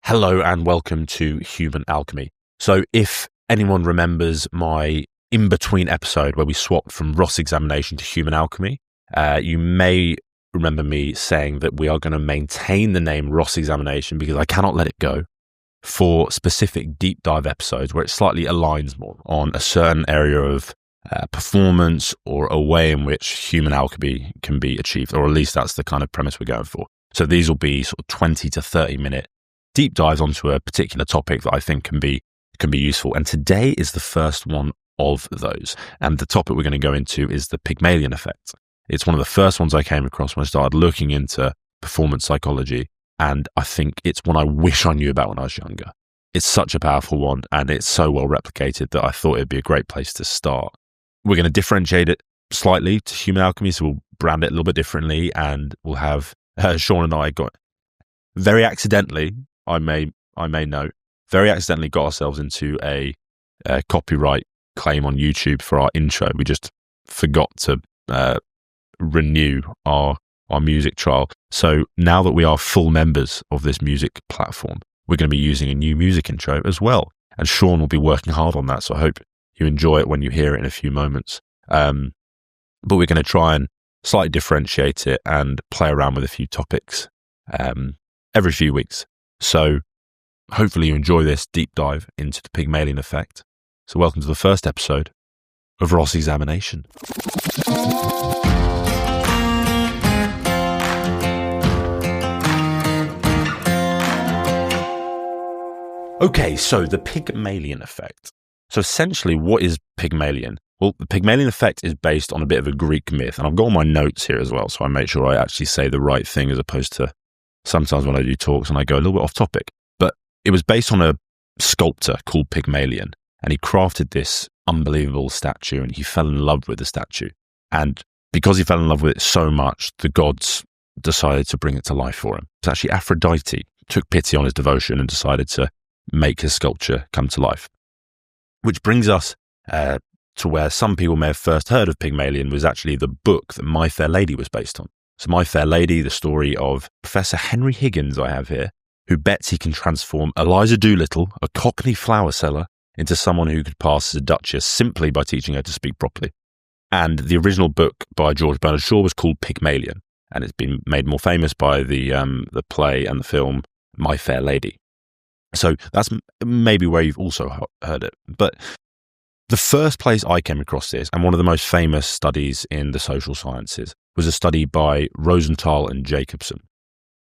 Hello and welcome to Human Alchemy. So if anyone remembers my in-between episode where we swapped from Ross examination to Human Alchemy, you may remember me saying that we are going to maintain the name Ross examination because I cannot let it go for specific deep dive episodes where it slightly aligns more on a certain area of performance or a way in which human alchemy can be achieved, or at least that's the kind of premise we're going for. So these will be sort of 20 to 30 minute deep dives onto a particular topic that I think can be useful. And today is the first one of those. And the topic we're going to go into is the Pygmalion Effect. It's one of the first ones I came across when I started looking into performance psychology. And I think it's one I wish I knew about when I was younger. It's such a powerful one and it's so well replicated that I thought it'd be a great place to start. We're going to differentiate it slightly to human alchemy, so we'll brand it a little bit differently, and we'll have Sean and I got very accidentally, I may note, very accidentally got ourselves into a copyright claim on YouTube for our intro. We just forgot to renew our music trial. So now that we are full members of this music platform, we're going to be using a new music intro as well. And Sean will be working hard on that. So I hope you enjoy it when you hear it in a few moments. But we're going to try and slightly differentiate it and play around with a few topics every few weeks. So hopefully you enjoy this deep dive into the Pygmalion Effect. So welcome to the first episode of Ross Examination. Okay, so the Pygmalion Effect. So essentially, what is Pygmalion? Well, the Pygmalion Effect is based on a bit of a Greek myth, and I've got all my notes here as well, so I make sure I actually say the right thing as opposed to sometimes when I do talks and I go a little bit off topic. But it was based on a sculptor called Pygmalion, and he crafted this unbelievable statue, and he fell in love with the statue. And because he fell in love with it so much, the gods decided to bring it to life for him. It's actually Aphrodite took pity on his devotion and decided to make his sculpture come to life. Which brings us to where some people may have first heard of Pygmalion was actually the book that My Fair Lady was based on. So My Fair Lady, the story of Professor Henry Higgins I have here, who bets he can transform Eliza Doolittle, a Cockney flower seller, into someone who could pass as a duchess simply by teaching her to speak properly. And the original book by George Bernard Shaw was called Pygmalion, and it's been made more famous by the play and the film My Fair Lady. So that's maybe where you've also heard it. But the first place I came across this, and one of the most famous studies in the social sciences, was a study by Rosenthal and Jacobson.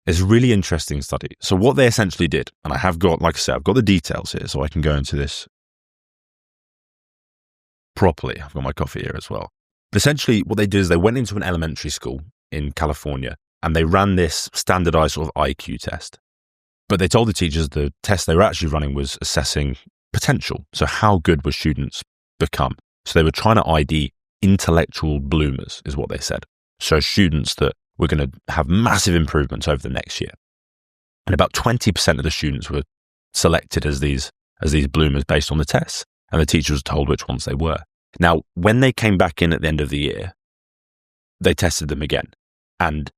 It's a really interesting study. So what they essentially did, and I have got, like I said, I've got the details here, so I can go into this properly. I've got my coffee here as well. But essentially, what they did is they went into an elementary school in California, and they ran this standardized sort of IQ test. But they told the teachers the test they were actually running was assessing potential. So how good would students become? So they were trying to ID intellectual bloomers, is what they said. So students that were going to have massive improvements over the next year. And about 20% of the students were selected as these bloomers based on the tests. And the teachers were told which ones they were. Now, when they came back in at the end of the year, they tested them again. And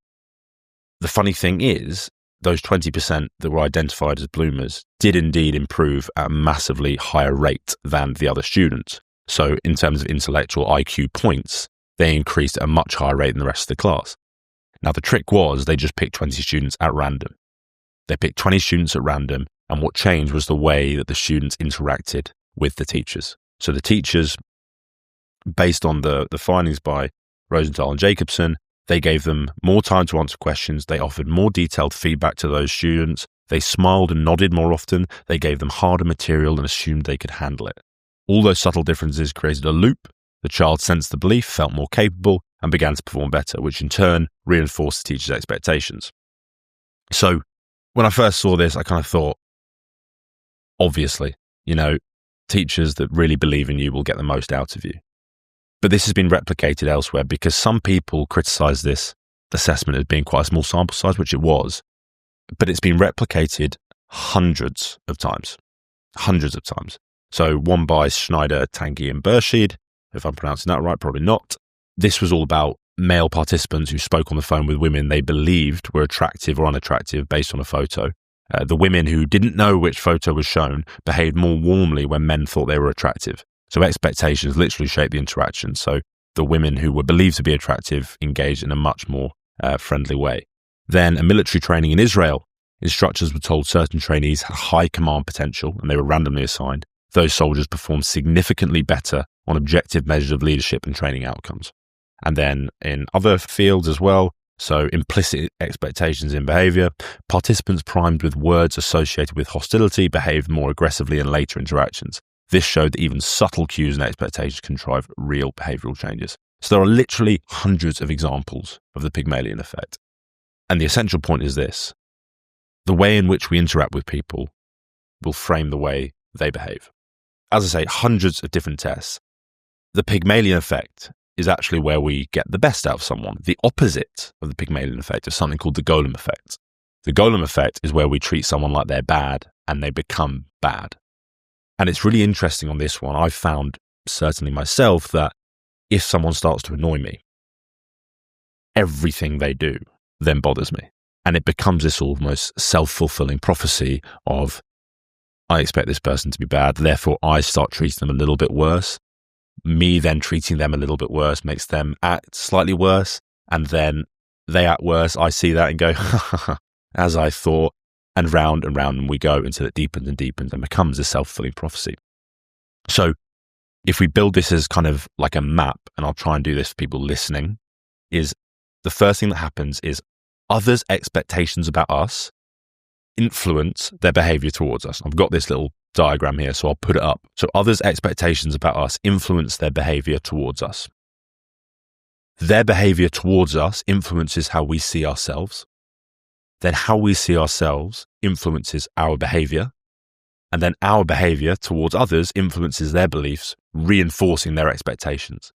the funny thing is, those 20% that were identified as bloomers did indeed improve at a massively higher rate than the other students. So in terms of intellectual IQ points, they increased at a much higher rate than the rest of the class. Now, the trick was they just picked 20 students at random. They picked 20 students at random, and what changed was the way that the students interacted with the teachers. So the teachers, based on the findings by Rosenthal and Jacobson, they gave them more time to answer questions. They offered more detailed feedback to those students. They smiled and nodded more often. They gave them harder material and assumed they could handle it. All those subtle differences created a loop. The child sensed the belief, felt more capable, and began to perform better, which in turn reinforced the teacher's expectations. So when I first saw this, I kind of thought, obviously, teachers that really believe in you will get the most out of you. But this has been replicated elsewhere because some people criticize this assessment as being quite a small sample size, which it was, but it's been replicated hundreds of times. So one by Schneider, Tanguy, and Bershid, if I'm pronouncing that right, probably not. This was all about male participants who spoke on the phone with women they believed were attractive or unattractive based on a photo. The women who didn't know which photo was shown behaved more warmly when men thought they were attractive. So expectations literally shape the interaction. So the women who were believed to be attractive engaged in a much more friendly way. Then, a military training in Israel, instructors were told certain trainees had high command potential and they were randomly assigned. Those soldiers performed significantly better on objective measures of leadership and training outcomes. And then in other fields as well, so implicit expectations in behavior, participants primed with words associated with hostility behaved more aggressively in later interactions. This showed that even subtle cues and expectations can drive real behavioral changes. So there are literally hundreds of examples of the Pygmalion effect. And the essential point is this: the way in which we interact with people will frame the way they behave. As I say, hundreds of different tests. The Pygmalion effect is actually where we get the best out of someone. The opposite of the Pygmalion effect is something called the Golem effect. The Golem effect is where we treat someone like they're bad and they become bad. And it's really interesting on this one. I've found, certainly myself, that if someone starts to annoy me, everything they do then bothers me. And it becomes this almost self-fulfilling prophecy of, I expect this person to be bad, therefore I start treating them a little bit worse. Me then treating them a little bit worse makes them act slightly worse, and then they act worse. I see that and go, as I thought, and round and we go until it deepens and deepens and becomes a self-fulfilling prophecy. So if we build this as kind of like a map, and I'll try and do this for people listening, is the first thing that happens is others' expectations about us influence their behavior towards us. I've got this little diagram here, so I'll put it up. So others' expectations about us influence their behavior towards us. Their behavior towards us influences how we see ourselves. Then how we see ourselves influences our behavior. And then our behavior towards others influences their beliefs, reinforcing their expectations.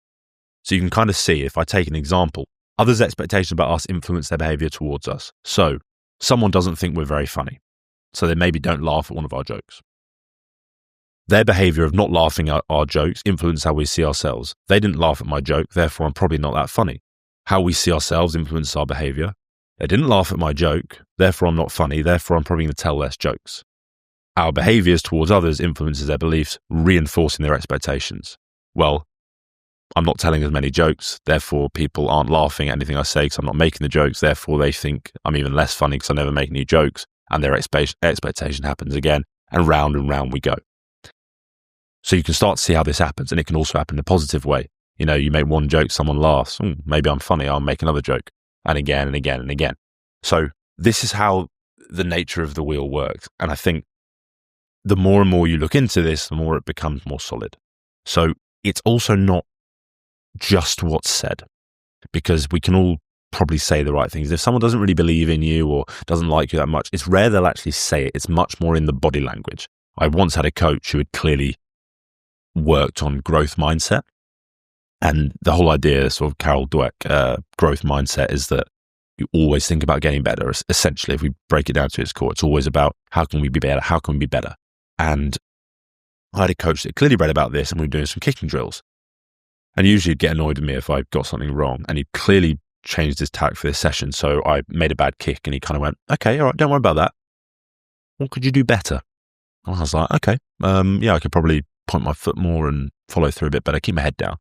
So you can kind of see, if I take an example, others' expectations about us influence their behavior towards us. So someone doesn't think we're very funny, so they maybe don't laugh at one of our jokes. Their behavior of not laughing at our jokes influences how we see ourselves. They didn't laugh at my joke, therefore I'm probably not that funny. How we see ourselves influences our behavior. They didn't laugh at my joke, therefore I'm not funny, therefore I'm probably going to tell less jokes. Our behaviors towards others influences their beliefs, reinforcing their expectations. Well, I'm not telling as many jokes, therefore people aren't laughing at anything I say because I'm not making the jokes, therefore they think I'm even less funny because I never make any jokes, and their expectation happens again, and round we go. So you can start to see how this happens, and it can also happen in a positive way. You know, you make one joke, someone laughs, maybe I'm funny, I'll make another joke, and again and again and again. So this is how the nature of the wheel works, and I think the more and more you look into this, the more it becomes more solid. So it's also not just what's said, because we can all probably say the right things. If someone doesn't really believe in you or doesn't like you that much, it's rare they'll actually say it. It's much more in the body language. I once had a coach who had clearly worked on growth mindset, and the whole idea, sort of Carol Dweck, growth mindset, is that you always think about getting better. Essentially, if we break it down to its core, it's always about how can we be better? How can we be better? And I had a coach that clearly read about this, and we were doing some kicking drills. And usually he'd get annoyed with me if I got something wrong. And he clearly changed his tack for this session. So I made a bad kick, and he kind of went, okay, all right, don't worry about that. What could you do better? And I was like, okay, yeah, I could probably point my foot more and follow through a bit better, keep my head down.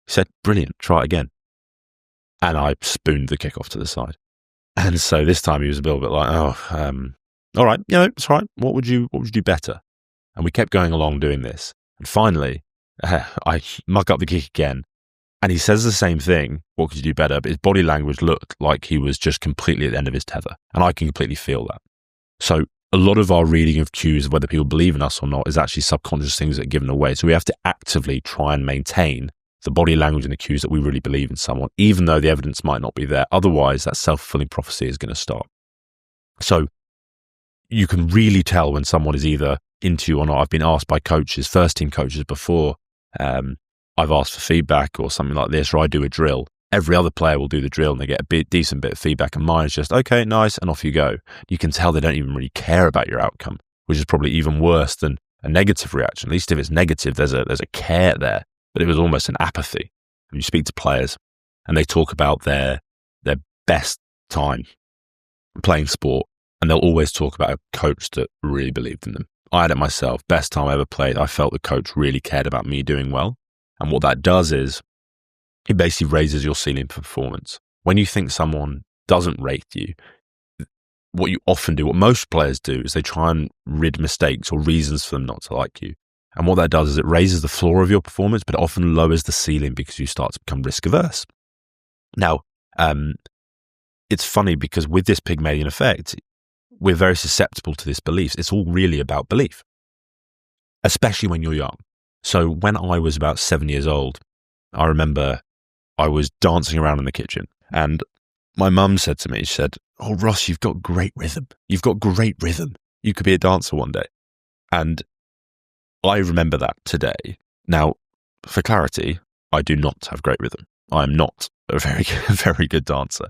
He said, brilliant, try it again. And I spooned the kick off to the side. And so this time he was a little bit like, all right, it's all right. What would you do better? And we kept going along doing this. And finally, I muck up the kick again. And he says the same thing, what could you do better? But his body language looked like he was just completely at the end of his tether. And I can completely feel that. So a lot of our reading of cues of whether people believe in us or not is actually subconscious things that are given away. So we have to actively try and maintain the body language and the cues that we really believe in someone, even though the evidence might not be there. Otherwise, that self-fulfilling prophecy is going to start. So you can really tell when someone is either into you or not. I've been asked by coaches, first-team coaches before, I've asked for feedback or something like this, or I do a drill. Every other player will do the drill and they get a decent bit of feedback, and mine is just, okay, nice, and off you go. You can tell they don't even really care about your outcome, which is probably even worse than a negative reaction. At least if it's negative, there's a care there, but it was almost an apathy. When you speak to players and they talk about their best time playing sport, And they'll always talk about a coach that really believed in them. I had it myself. Best time I ever played. I felt the coach really cared about me doing well. And what that does is it basically raises your ceiling for performance. When you think someone doesn't rate you, what you often do, what most players do, is they try and rid mistakes or reasons for them not to like you. And what that does is it raises the floor of your performance, but it often lowers the ceiling because you start to become risk averse. Now, it's funny because with this Pygmalion effect, we're very susceptible to this belief. It's all really about belief, especially when you're young. So when I was about 7 years old, I remember I was dancing around in the kitchen and my mum said to me, she said, "Oh, Ross, you've got great rhythm. You've got great rhythm. You could be a dancer one day." And I remember that today. Now, for clarity, I do not have great rhythm. I am not a very good dancer.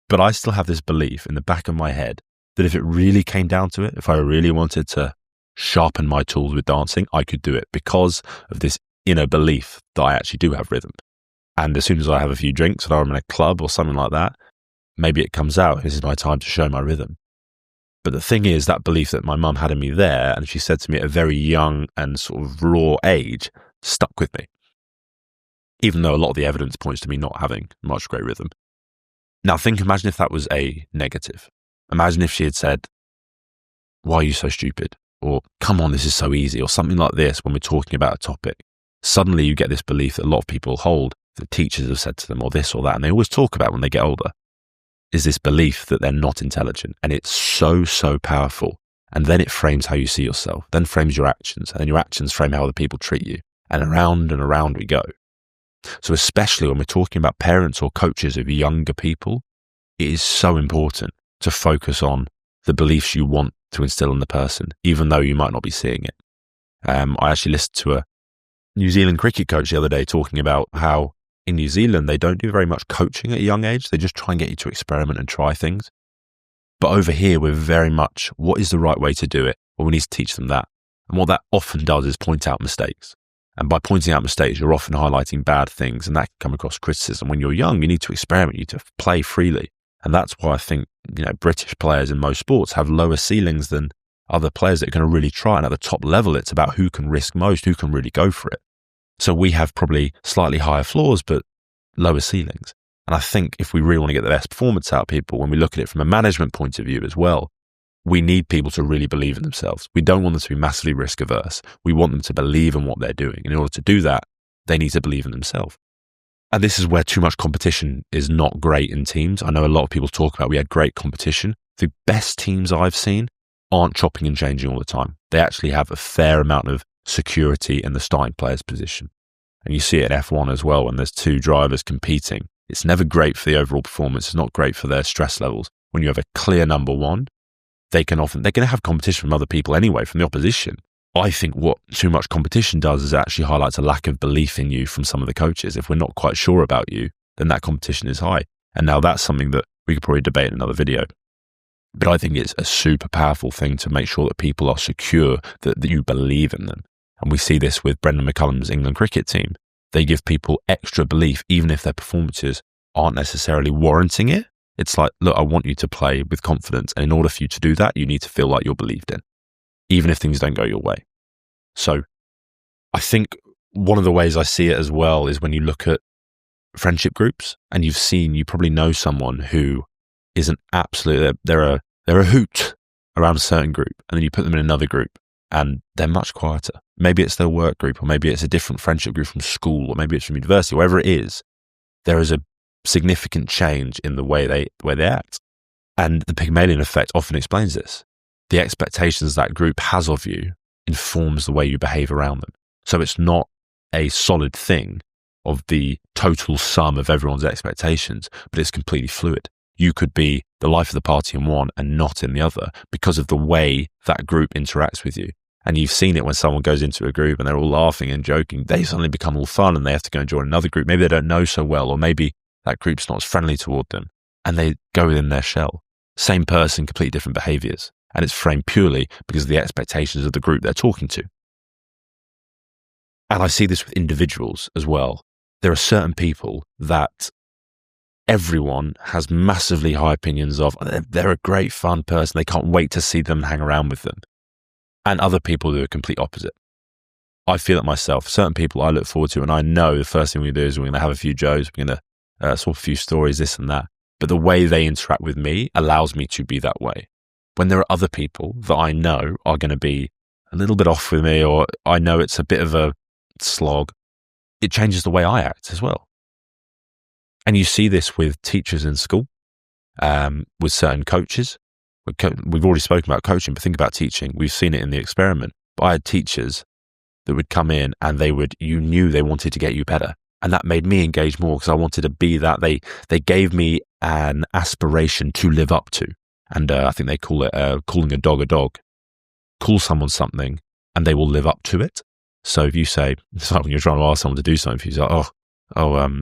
But I still have this belief in the back of my head that if it really came down to it, if I really wanted to sharpen my tools with dancing, I could do it because of this inner belief that I actually do have rhythm. And as soon as I have a few drinks and I'm in a club or something like that, maybe it comes out. This is my time to show my rhythm. But the thing is, that belief that my mum had in me there, and she said to me at a very young and sort of raw age, stuck with me. Even though a lot of the evidence points to me not having much great rhythm. Now imagine if that was a negative. Imagine if she had said, "Why are you so stupid?" Or "Come on, this is so easy," or something like this when we're talking about a topic. Suddenly you get this belief that a lot of people hold, that teachers have said to them, or this or that, and they always talk about when they get older, is this belief that they're not intelligent. And it's so, so powerful. And then it frames how you see yourself, then frames your actions, and then your actions frame how other people treat you. And around we go. So especially when we're talking about parents or coaches of younger people, it is so important to focus on the beliefs you want to instill in the person, even though you might not be seeing it. I actually listened to a New Zealand cricket coach the other day talking about how in New Zealand, they don't do very much coaching at a young age. They just try and get you to experiment and try things. But over here, we're very much, what is the right way to do it? Well, we need to teach them that. And what that often does is point out mistakes. And by pointing out mistakes, you're often highlighting bad things, and that can come across criticism. When you're young, you need to experiment, you need to play freely. And that's why I think, British players in most sports have lower ceilings than other players that are going to really try. And at the top level, it's about who can risk most, who can really go for it. So we have probably slightly higher floors, but lower ceilings. And I think if we really want to get the best performance out of people, when we look at it from a management point of view as well, we need people to really believe in themselves. We don't want them to be massively risk averse. We want them to believe in what they're doing. And in order to do that, they need to believe in themselves. And this is where too much competition is not great in teams. I know a lot of people talk about we had great competition. The best teams I've seen aren't chopping and changing all the time. They actually have a fair amount of security in the starting player's position. And you see it in F1 as well when there's two drivers competing. It's never great for the overall performance. It's not great for their stress levels. When you have a clear number one, they can have competition from other people anyway, from the opposition. I think what too much competition does is actually highlights a lack of belief in you from some of the coaches. If we're not quite sure about you, then that competition is high. And now that's something that we could probably debate in another video. But I think it's a super powerful thing to make sure that people are secure, that you believe in them. And we see this with Brendan McCullum's England cricket team. They give people extra belief, even if their performances aren't necessarily warranting it. It's like, look, I want you to play with confidence. And in order for you to do that, you need to feel like you're believed in, even if things don't go your way. So I think one of the ways I see it as well is when you look at friendship groups and you probably know someone who is they're a hoot around a certain group. And then you put them in another group and they're much quieter. Maybe it's their work group, or maybe it's a different friendship group from school, or maybe it's from university, wherever it is. There is a significant change in the way they act. And the Pygmalion effect often explains this. The expectations that group has of you informs the way you behave around them. So it's not a solid thing of the total sum of everyone's expectations, but it's completely fluid. You could be the life of the party in one and not in the other because of the way that group interacts with you. And you've seen it when someone goes into a group and they're all laughing and joking, they suddenly become all fun and they have to go and join another group. Maybe they don't know so well, or maybe that group's not as friendly toward them and they go within their shell. Same person, completely different behaviors. And it's framed purely because of the expectations of the group they're talking to. And I see this with individuals as well. There are certain people that everyone has massively high opinions of. They're a great, fun person. They can't wait to see them, hang around with them. And other people do a complete opposite. I feel it myself. Certain people I look forward to, and I know the first thing we do is we're going to have a few jokes, we're going to swap a few stories, this and that. But the way they interact with me allows me to be that way. When there are other people that I know are going to be a little bit off with me, or I know it's a bit of a slog, it changes the way I act as well. And you see this with teachers in school, with certain coaches. We've already spoken about coaching, but think about teaching. We've seen it in the experiment. But I had teachers that would come in and you knew they wanted to get you better. And that made me engage more because I wanted to be that. They gave me an aspiration to live up to. And I think they call it calling a dog a dog. Call someone something and they will live up to it. So if you say, it's like when you're trying to ask someone to do something, if you say,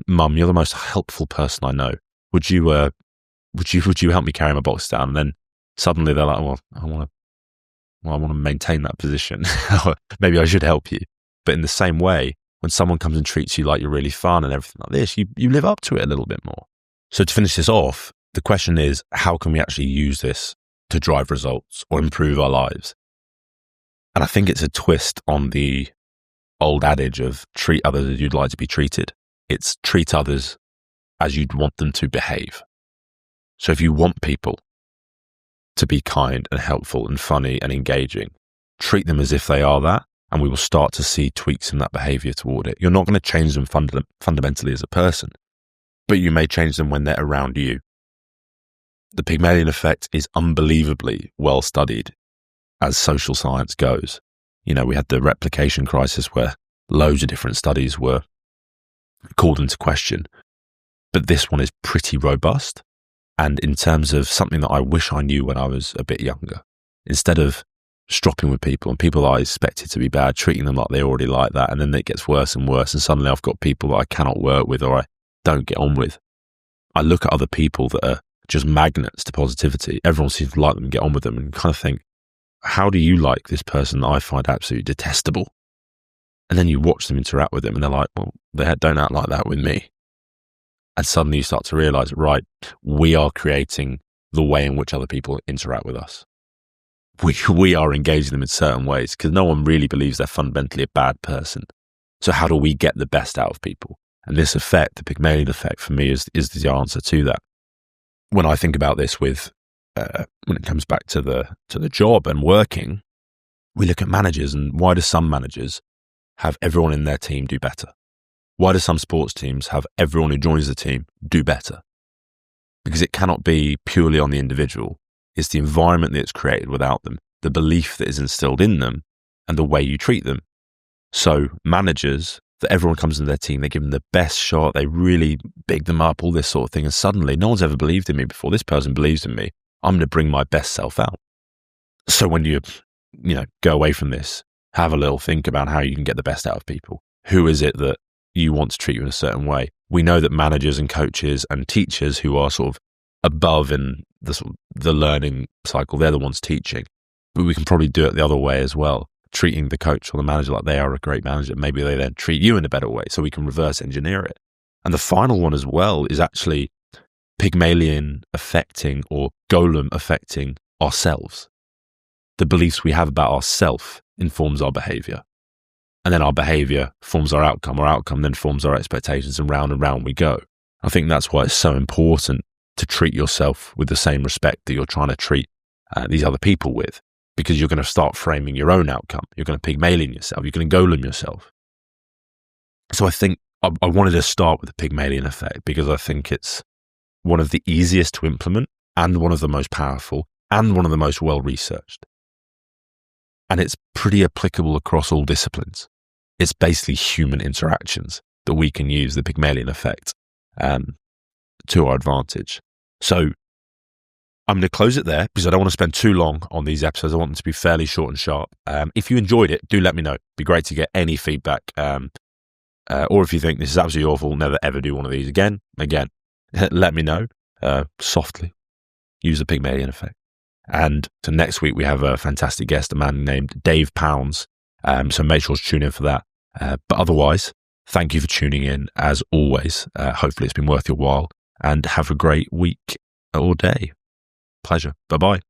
Mum, you're the most helpful person I know. Would you help me carry my box down? And then suddenly they're like, well, I want to maintain that position. Maybe I should help you. But in the same way, when someone comes and treats you like you're really fun and everything like this, you live up to it a little bit more. So to finish this off, the question is, how can we actually use this to drive results or improve our lives? And I think it's a twist on the old adage of treat others as you'd like to be treated. It's treat others as you'd want them to behave. So if you want people to be kind and helpful and funny and engaging, treat them as if they are that, and we will start to see tweaks in that behavior toward it. You're not going to change them fundamentally as a person, but you may change them when they're around you. The Pygmalion Effect is unbelievably well studied as social science goes. You know, we had the replication crisis where loads of different studies were called into question, but this one is pretty robust. And in terms of something that I wish I knew when I was a bit younger, instead of stropping with people and people that I expected to be bad, treating them like they already like that, and then it gets worse and worse, and suddenly I've got people that I cannot work with or I don't get on with. I look at other people that are just magnets to positivity. Everyone seems to like them and get on with them, and kind of think, how do you like this person that I find absolutely detestable? And then you watch them interact with them and they're like, well, they don't act like that with me. And suddenly you start to realize, right, we are creating the way in which other people interact with us. We are engaging them in certain ways because no one really believes they're fundamentally a bad person. So how do we get the best out of people? And this effect, the Pygmalion Effect, for me is the answer to that. When I think about this with, when it comes back to the job and working, we look at managers, and why do some managers have everyone in their team do better? Why do some sports teams have everyone who joins the team do better? Because it cannot be purely on the individual. It's the environment that's created without them, the belief that is instilled in them, and the way you treat them. So managers, that everyone comes into their team, they give them the best shot, they really big them up, all this sort of thing, and suddenly no one's ever believed in me before. This person believes in me. I'm going to bring my best self out. So when you go away from this, have a little think about how you can get the best out of people. Who is it that you want to treat you in a certain way? We know that managers and coaches and teachers who are sort of above in the learning cycle, they're the ones teaching. But we can probably do it the other way as well, treating the coach or the manager like they are a great manager. Maybe they then treat you in a better way, so we can reverse engineer it. And the final one as well is actually Pygmalion affecting or golem affecting ourselves. The beliefs we have about ourselves informs our behavior. And then our behavior forms our outcome then forms our expectations, and round we go. I think that's why it's so important to treat yourself with the same respect that you're trying to treat these other people with, because you're going to start framing your own outcome. You're going to Pygmalion yourself. You're going to golem yourself. So I think I wanted to start with the Pygmalion Effect because I think it's one of the easiest to implement and one of the most powerful and one of the most well-researched. And it's pretty applicable across all disciplines. It's basically human interactions that we can use the Pygmalion Effect to our advantage. So I'm going to close it there because I don't want to spend too long on these episodes. I want them to be fairly short and sharp. If you enjoyed it, do let me know. It'd be great to get any feedback. Or if you think this is absolutely awful, never ever do one of these again, let me know softly. Use the Pygmalion Effect. And so next week we have a fantastic guest, a man named Dave Pounds. So make sure to tune in for that. But otherwise, thank you for tuning in as always. Hopefully it's been worth your while. and have a great week or day. Pleasure. Bye-bye.